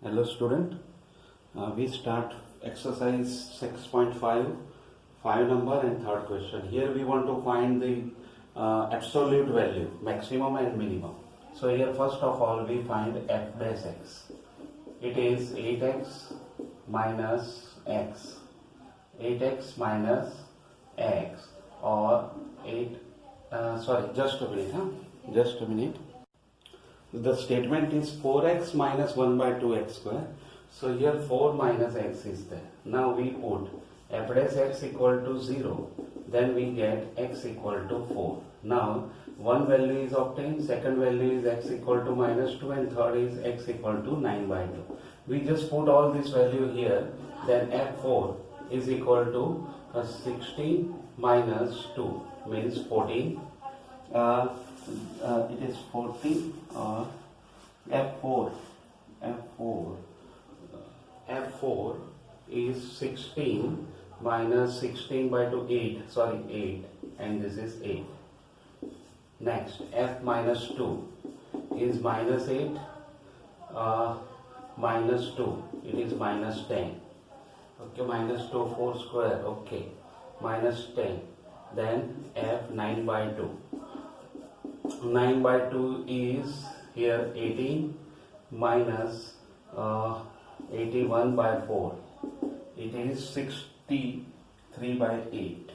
Hello student, we start exercise 6.5, 5 number and third question. Here we want to find the absolute value, maximum and minimum. So here first of all we find f dash x. It is 8x minus x. 8x minus x or 8, just a minute, just a minute. The statement is 4x minus 1 by 2x square. So here 4 minus x is there. Now we put f dash x equal to 0. Then we get x equal to 4. Now one value is obtained, second value is x equal to minus 2 and third is x equal to 9 by 2. We just put all this value here. Then f4 is equal to 16 minus 2 means 14. It is 14 or F4 is 16 minus 16 by 2 8 and this is 8. Next F minus 2 is minus 8 minus 2, it is minus 10. Okay, minus 2 4 square, okay, minus 10. Then F 9 by 2. 9 by 2 is here 18 minus 81 by 4. It is 63 by 8.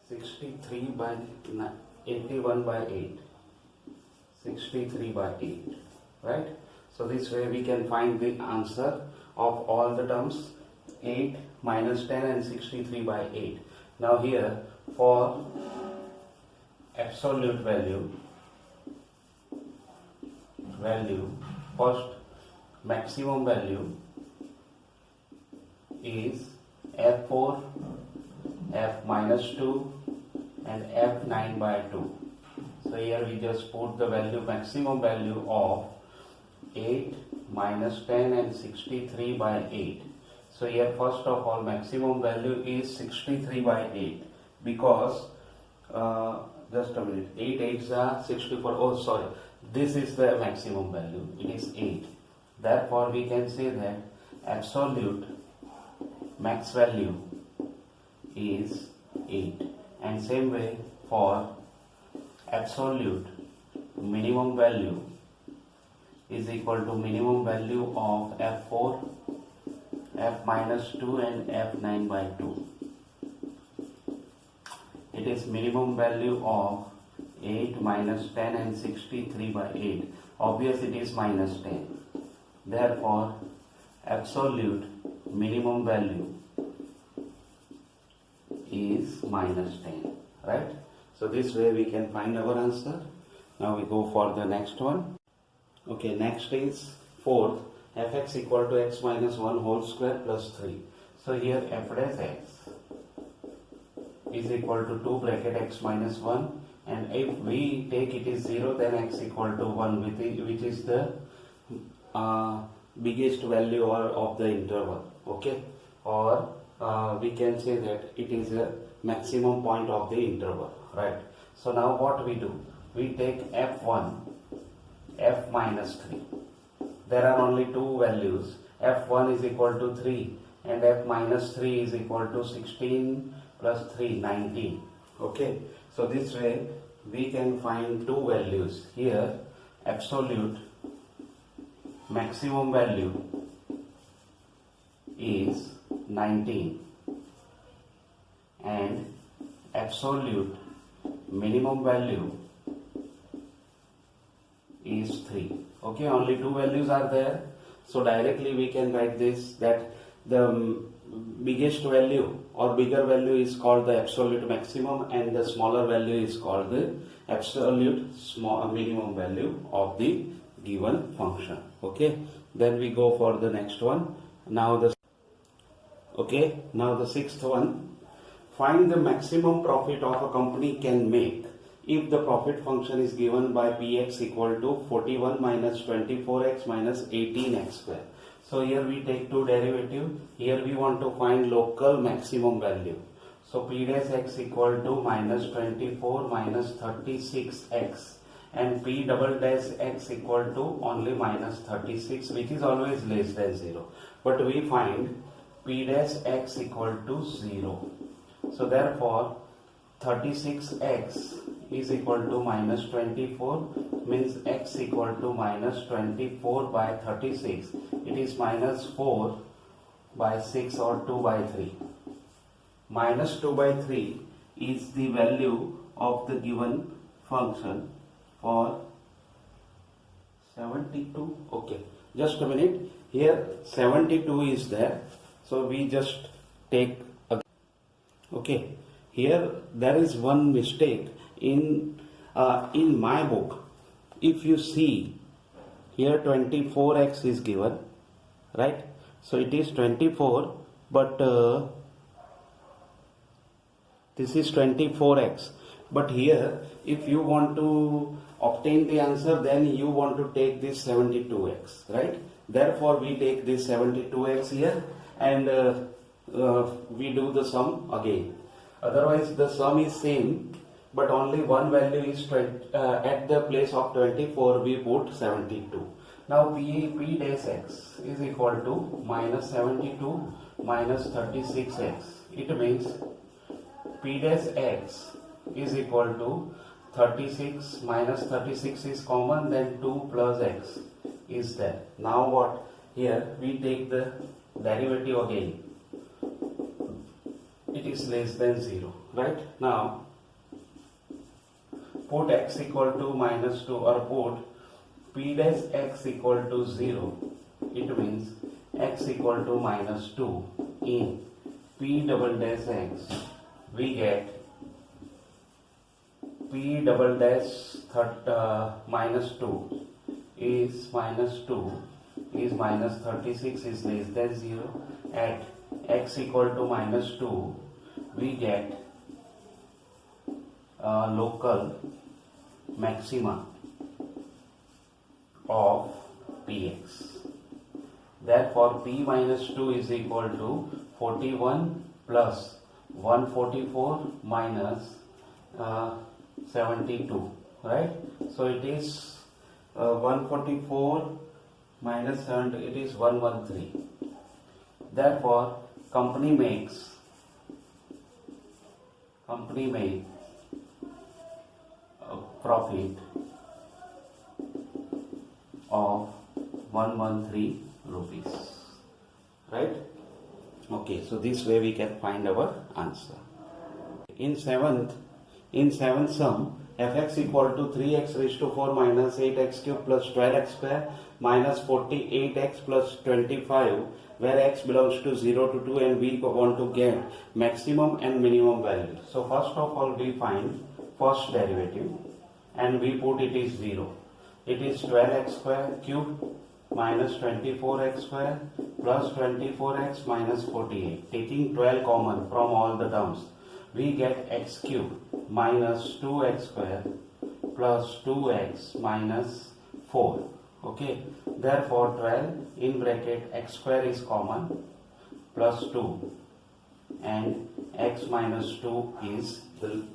63 by 81 by 8. 63 by 8. Right? So this way we can find the answer of all the terms 8 minus 10 and 63 by 8. Now here for absolute value, first maximum value is f4, f minus 2 and f9 by 2. So here we just put the value, maximum value of 8 minus 10 and 63 by 8. So here first of all maximum value is 63 by 8 because just a minute, 8 8s are 64. Oh, sorry. This is the maximum value. It is 8. Therefore, we can say that absolute max value is 8. And same way for absolute minimum value is equal to minimum value of F4, F minus 2 and F9 by 2. It is minimum value of 8 minus 10 and 63 by 8. Obviously it is minus 10. Therefore, absolute minimum value is minus 10. Right? So this way we can find our answer. Now we go for the next one. Okay, next is fourth. Fx equal to x minus 1 whole square plus 3. So here f dash x is equal to 2 bracket x minus 1, and if we take it is 0 then x equal to 1 which is the biggest value of the interval, okay, or we can say that it is a maximum point of the interval, right? So now what we do, we take f1, f minus 3. There are only two values, f1 is equal to 3 and f minus 3 is equal to 16 plus 3, 19. Okay, so this way we can find two values. Here absolute maximum value is 19 and absolute minimum value is 3. Okay, only two values are there. So directly we can write this, that the biggest value or bigger value is called the absolute maximum and the smaller value is called the absolute minimum value of the given function. Okay, then we go for the next one. Now the sixth one, find the maximum profit of a company can make if the profit function is given by px equal to 41 minus 24x minus 18x square. So here we take two derivatives. Here we want to find local maximum value. So p dash x equal to minus 24 minus 36x and p double dash x equal to only minus 36, which is always less than 0. But we find p dash x equal to 0. So therefore 36x is equal to minus 24, means x equal to minus 24 by 36. It is minus 4 by 6 or 2 by 3. Minus 2 by 3 is the value of the given function for 72. Okay, just a minute. Here 72 is there, so we just take a, okay. Here there is one mistake in my book. If you see here 24x is given, right? So it is 24, but this is 24x. But here if you want to obtain the answer, then you want to take this 72x, right? Therefore we take this 72x here and we do the sum again. Otherwise the sum is same, but only one value is at the place of 24 we put 72. Now p dash x is equal to minus 72 minus 36x. It means p dash x is equal to 36 minus 36 is common, then 2 plus x is there. Now what? Here we take the derivative again. It is less than 0, right? Now put x equal to minus 2 or put p dash x equal to 0. It means x equal to minus 2 in p double dash x. We get p double dash minus 2 is minus 2 is minus 36 is less than 0. At x equal to minus 2 we get local maxima of px. Therefore p minus 2 is equal to 41 plus 144 minus 72, right? So it is 144 minus 70, it is 113. Therefore company makes a profit of 113 rupees, right? Okay, so this way we can find our answer. In seventh sum, fx equal to 3x raised to 4 minus 8x cube plus 12x square minus 48x plus 25, where x belongs to 0 to 2 and we want to get maximum and minimum value. So first of all we find first derivative and we put it is 0. It is 12x square cube minus 24x square plus 24x minus 48. Taking 12 common from all the terms, we get x cube minus 2x square plus 2x minus 4. Okay, therefore 12 in bracket x square is common plus 2 and x minus 2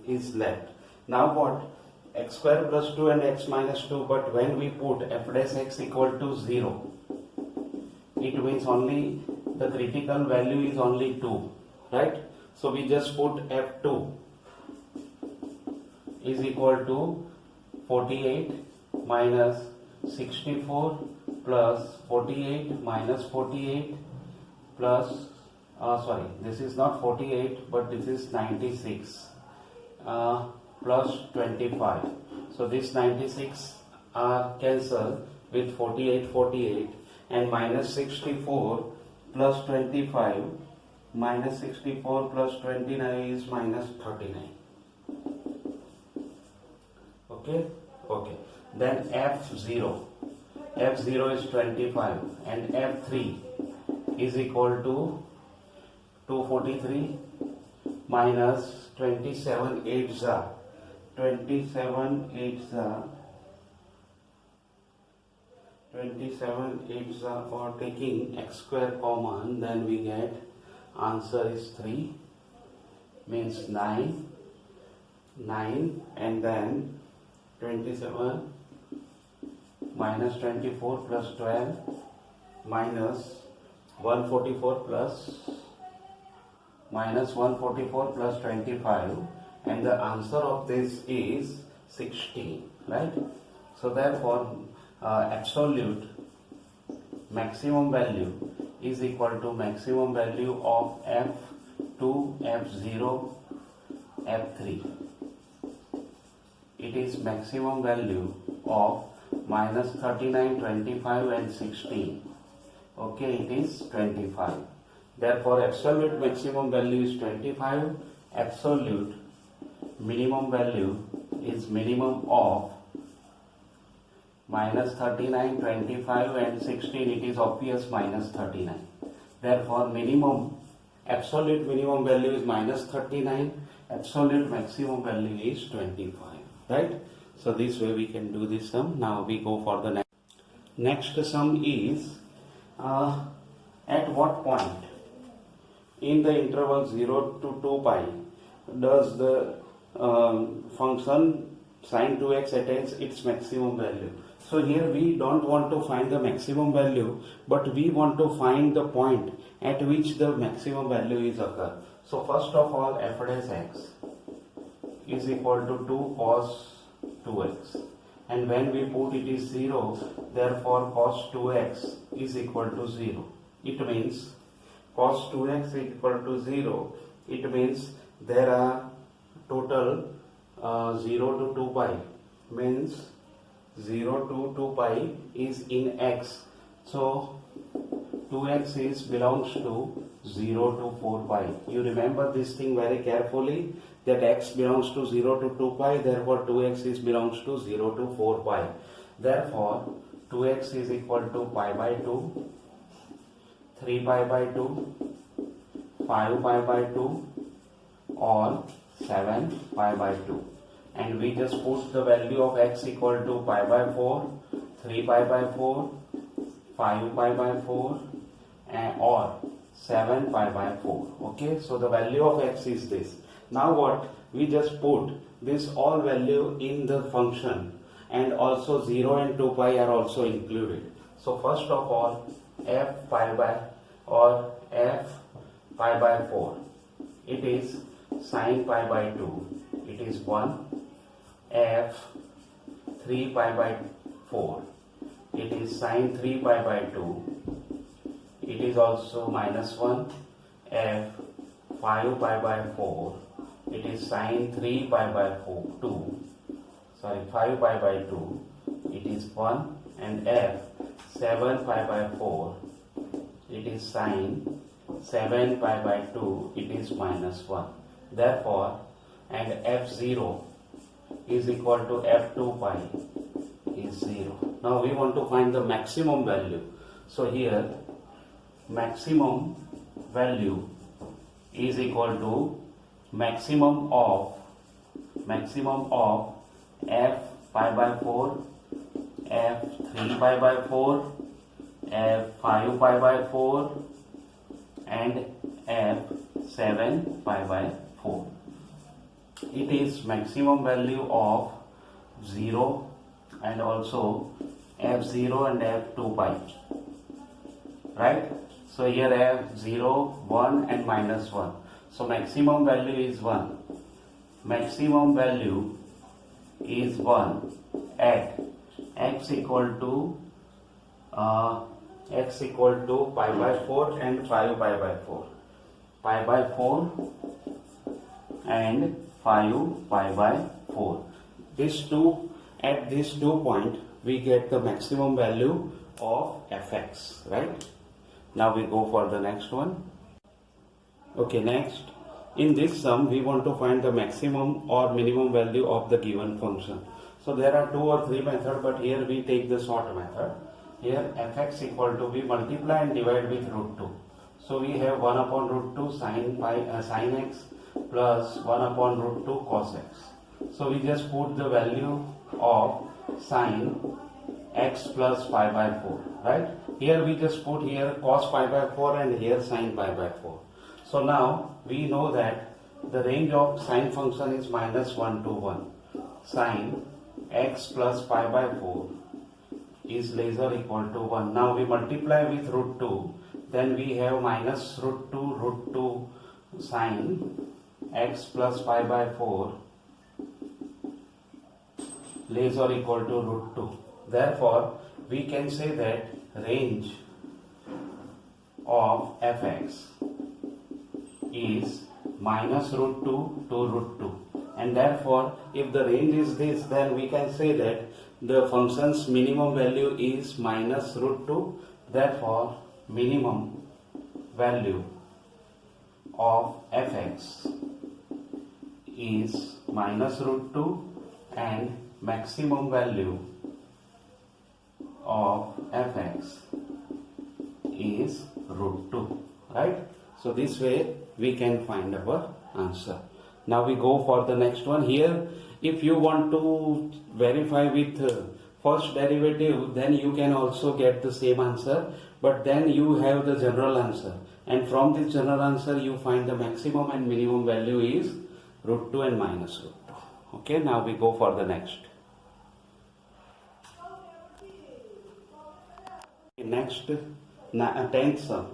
is left. Now what? X square plus 2 and x minus 2, but when we put f dash x equal to 0, it means only the critical value is only 2, right? So we just put f2 is equal to 48 minus 64 plus 48 minus 48 plus this is not 48 but this is 96 plus 25. So this 96 are cancelled with 48 and minus 64 plus 25 minus 64 plus 29 is minus 39. Okay, then f0 is 25 and f3 is equal to 243 minus 27 8s are 27 8s are, for taking x square common, then we get answer is 3, means 9 and then 27 minus 24 plus 12 minus 144 plus 25, and the answer of this is 16, right? So therefore absolute maximum value is equal to maximum value of F2, F0, F3. It is maximum value of minus 39, 25 and 16. Okay, it is 25. Therefore absolute maximum value is 25. Absolute minimum value is minimum of minus 39, 25 and 16. It is obvious minus 39. Therefore absolute minimum value is minus 39. Absolute maximum value is 25. Right? So this way we can do this sum. Now we go for the next sum is at what point in the interval 0 to 2 pi does the function sin 2x attains its maximum value. So here we don't want to find the maximum value, but we want to find the point at which the maximum value is occur. So first of all, f dash x is equal to 2 cos 2x, and when we put it is 0, therefore cos 2x is equal to 0. It means cos 2x is equal to 0. It means there are total 0 to 2 pi, means 0 to 2 pi is in x. So 2x is belongs to 0 to 4 pi. You remember this thing very carefully, that x belongs to 0 to 2 pi, therefore 2x is belongs to 0 to 4 pi. Therefore 2x is equal to pi by 2, 3 pi by 2, 5 pi by 2 or 7 pi by 2. And we just put the value of x equal to pi by 4, 3 pi by 4, 5 pi by 4 or 7 pi by 4. Okay, so the value of x is this. Now what? We just put this all value in the function, and also 0 and 2 pi are also included. So first of all, f pi by 4, it is sin pi by 2, it is 1. F 3 pi by 4, it is sin 3 pi by 2, it is also minus 1. F 5 pi by 4, it is sin 3 pi by 5 pi by 2, it is 1. And F 7 pi by 4, it is sin 7 pi by 2, it is minus 1. Therefore, and F0 is equal to F2 pi is 0. Now we want to find the maximum value. So here maximum value is equal to maximum of f pi by 4, f 3 pi by 4, f 5 pi by 4 and f 7 pi by 4. It is maximum value of 0 and also f0 and f2 pi, right? So here f0, 1 and minus 1. So maximum value is 1. Maximum value is 1 at x equal to pi by 4 and 5 pi by 4. Pi by 4 and 5 pi by 4. At these 2 points we get the maximum value of fx, right? Now we go for the next one. Okay, next, in this sum we want to find the maximum or minimum value of the given function. So there are 2 or 3 methods, but here we take the short method. Here fx equal to, we multiply and divide with root 2. So we have 1 upon root 2 sin x plus 1 upon root 2 cos x. So we just put the value of sin x plus pi by 4, right? Here we just put here cos pi by 4 and here sin pi by 4. So now we know that the range of sine function is minus 1 to 1. Sine x plus pi by 4 is less or equal to 1. Now we multiply with root 2, then we have minus root 2 sine x plus pi by 4 less or equal to root 2. Therefore, we can say that range of fx is minus root 2 to root 2. And therefore, if the range is this, then we can say that the function's minimum value is minus root 2. Therefore, minimum value of fx is minus root 2 and maximum value of fx is root 2, right? So this way we can find our answer. Now we go for the next one. Here, if you want to verify with first derivative, then you can also get the same answer, but then you have the general answer, and from this general answer you find the maximum and minimum value is root 2 and minus root 2. Okay, now we go for the next. Next, 10th sum.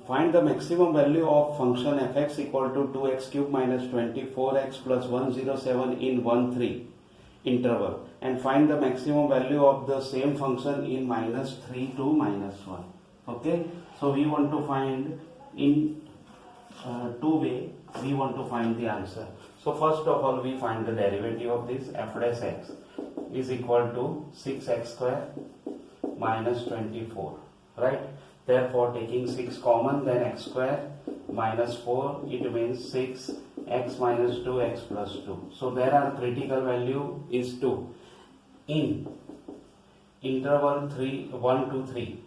Find the maximum value of function fx equal to 2x cube minus 24x plus 107 in 1, 3 interval, and find the maximum value of the same function in minus 3 to minus 1. Okay, so we want to find in two way we want to find the answer. So first of all, we find the derivative of this. F dash x is equal to 6x square minus 24, right? Therefore, taking 6 common, then x square minus 4, it means 6 x minus 2 x plus 2. So there our critical value is 2 in interval 1 to 3,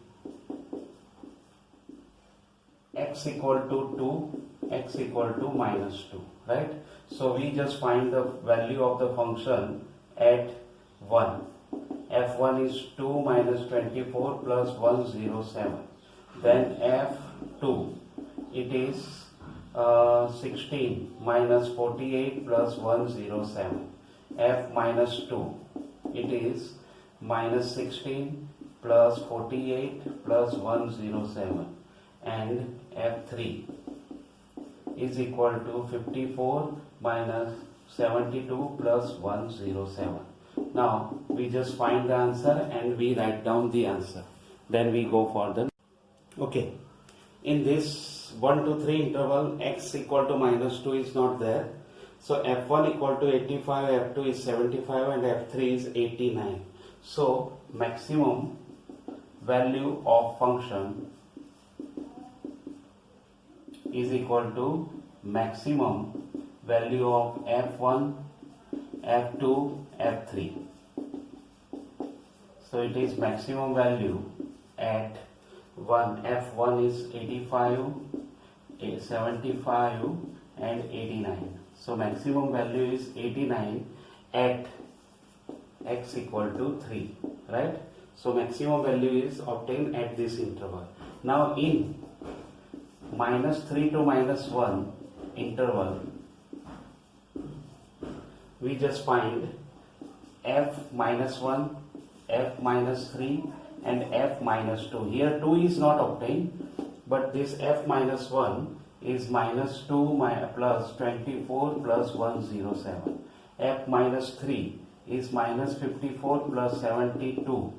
x equal to 2, x equal to minus 2, right? So we just find the value of the function at 1. f1 is 2 minus 24 plus 107. Then f2, it is 16 minus 48 plus 107. f minus 2, it is minus 16 plus 48 plus 107. And f3 is equal to 54 minus 72 plus 107. Now we just find the answer and we write down the answer. Then we go for the okay. In this 1 to 3 interval, x equal to minus 2 is not there. So f1 equal to 85, f2 is 75 and f3 is 89. So maximum value of function is equal to maximum value of f1, f2, f3. So it is maximum value at f1 is 85, 75 and 89. So maximum value is 89 at x equal to 3, right? So maximum value is obtained at this interval. Now in minus 3 to minus 1 interval, we just find f minus 1, f minus 3 and f minus 2. Here 2 is not obtained, but this f minus 1 is minus 2 plus 24 plus 107. F minus 3 is minus 54 plus 72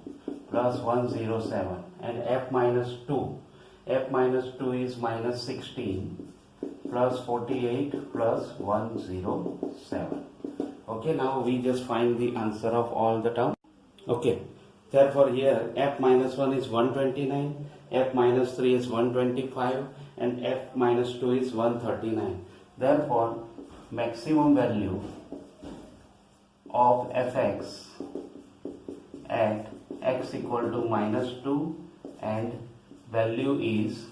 plus 107. And f minus 2 is minus 16 plus 48 plus 107. Okay, now we just find the answer of all the terms. Okay, therefore here f minus 1 is 129, f minus 3 is 125 and f minus 2 is 139. Therefore, maximum value of fx at x equal to minus 2 and value is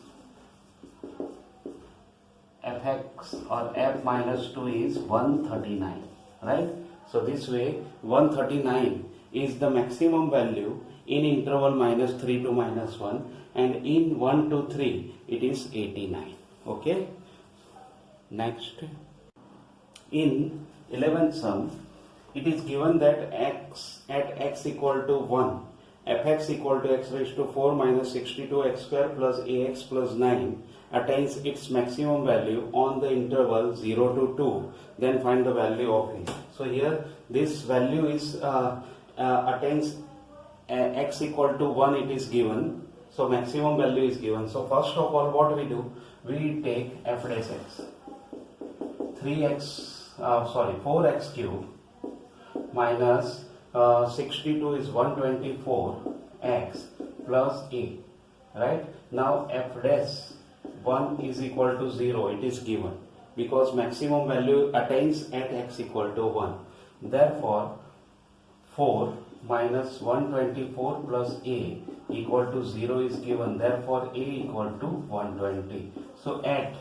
fx or f minus 2 is 139, right? So this way 139 is the maximum value in interval minus 3 to minus 1, and in 1 to 3 it is 89. Okay, next, in 11th sum, it is given that x at x equal to 1, fx equal to x raised to 4 minus 62x square plus ax plus 9 attains its maximum value on the interval 0 to 2, then find the value of a. So here this value is attains x equal to 1, it is given. So maximum value is given. So first of all, what we do? We take f dash x. 4x cube minus 62 is 124x plus a. Right? Now f dash 1 is equal to 0. It is given because maximum value attains at x equal to 1. Therefore, 4 minus 124 plus a equal to 0 is given. Therefore, a equal to 120. So at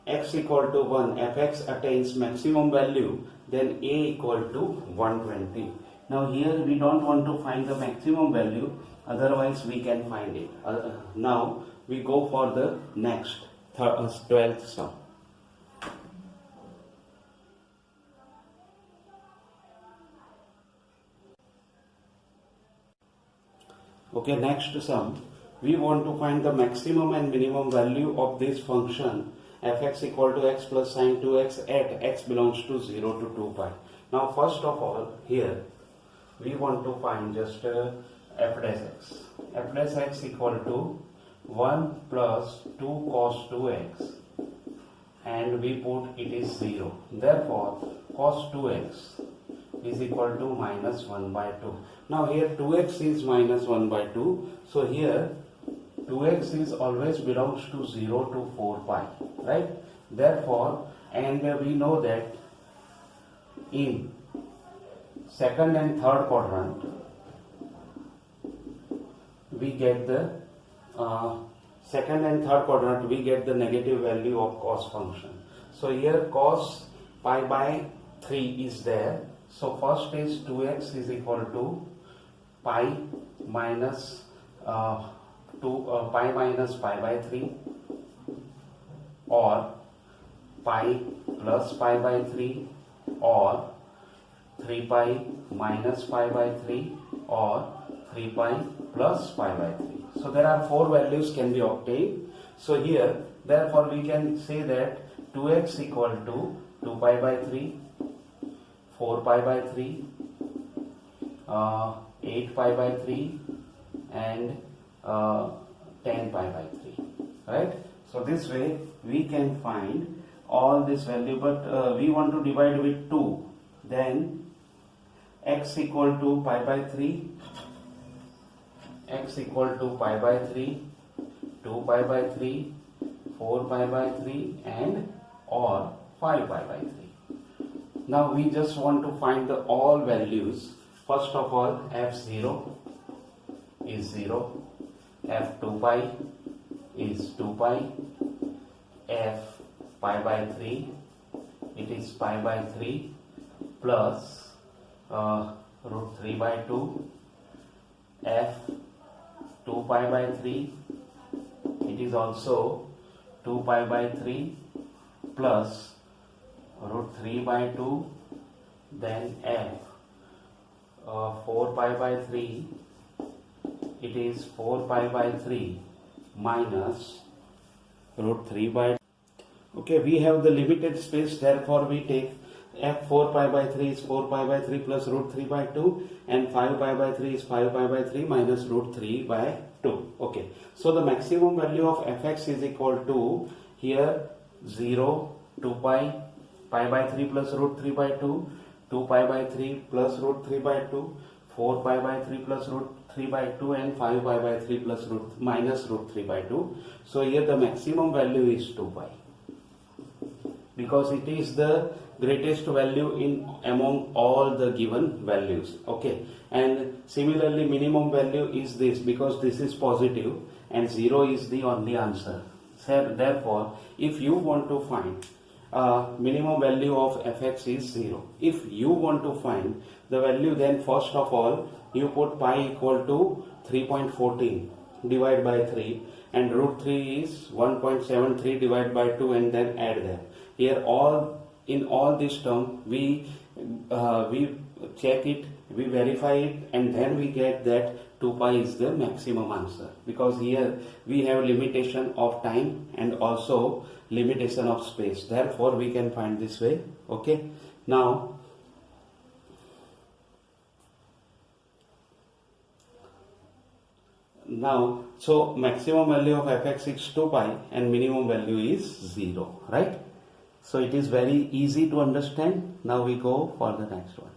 x equal to 1, fx attains maximum value, then a equal to 120. Now here we don't want to find the maximum value, otherwise we can find it. Now we go for the next 12th sum. Okay, next sum, we want to find the maximum and minimum value of this function fx equal to x plus sine 2x at x belongs to 0 to 2 pi. Now first of all, here we want to find just f dash x. F dash x equal to 1 plus 2 cos 2x and we put it is 0. Therefore, cos 2x is equal to minus 1 by 2. Now here 2x is minus 1 by 2. So here 2x is always belongs to 0 to 4 pi. Right? Therefore, and we know that in second and third quadrant, we get the negative value of cos function. So here cos pi by 3 is there. So first is 2x is equal to pi minus pi minus pi by 3 or pi plus pi by 3 or 3 pi minus pi by 3 or 3 pi plus pi by 3. So there are 4 values can be obtained. So here therefore we can say that 2x equal to 2 pi by 3, 4 pi by 3, 8 pi by 3 and 10 pi by 3. Right? So this way we can find all this value, but we want to divide with 2. Then x equal to pi by 3, x equal to pi by 3, 2 pi by 3, 4 pi by 3 and or 5 pi by 3. Now we just want to find the all values. First of all, f0 is 0, f2 pi is 2 pi, f pi by 3, it is pi by 3 plus root 3 by 2, f 2 pi by 3, it is also 2 pi by 3 plus root 3 by 2, then f 4 pi by 3, it is 4 pi by 3 minus root 3 by. Okay, we have the limited space, therefore we take f 4 pi by 3 is 4 pi by 3 plus root 3 by 2 and 5 pi by 3 is 5 pi by 3 minus root 3 by 2. Okay, so the maximum value of fx is equal to here 0, 2 pi, pi by 3 plus root 3 by 2, 2 pi by 3 plus root 3 by 2, 4 pi by 3 plus root 3 by 2 and 5 pi by 3 plus minus root 3 by 2. So here the maximum value is 2 pi because it is the greatest value in among all the given values. Okay, and similarly minimum value is this because this is positive and 0 is the only answer. So therefore if you want to find minimum value of fx is 0. If you want to find the value, then first of all you put pi equal to 3.14 divided by 3 and root 3 is 1.73 divided by 2 and then add them. Here in all this term we we check it, we verify it, and then we get that 2 pi is the maximum answer, because here we have limitation of time and also limitation of space. Therefore, we can find this way. Okay. Now, so maximum value of fx is 2 pi and minimum value is 0, right? So it is very easy to understand. Now we go for the next one.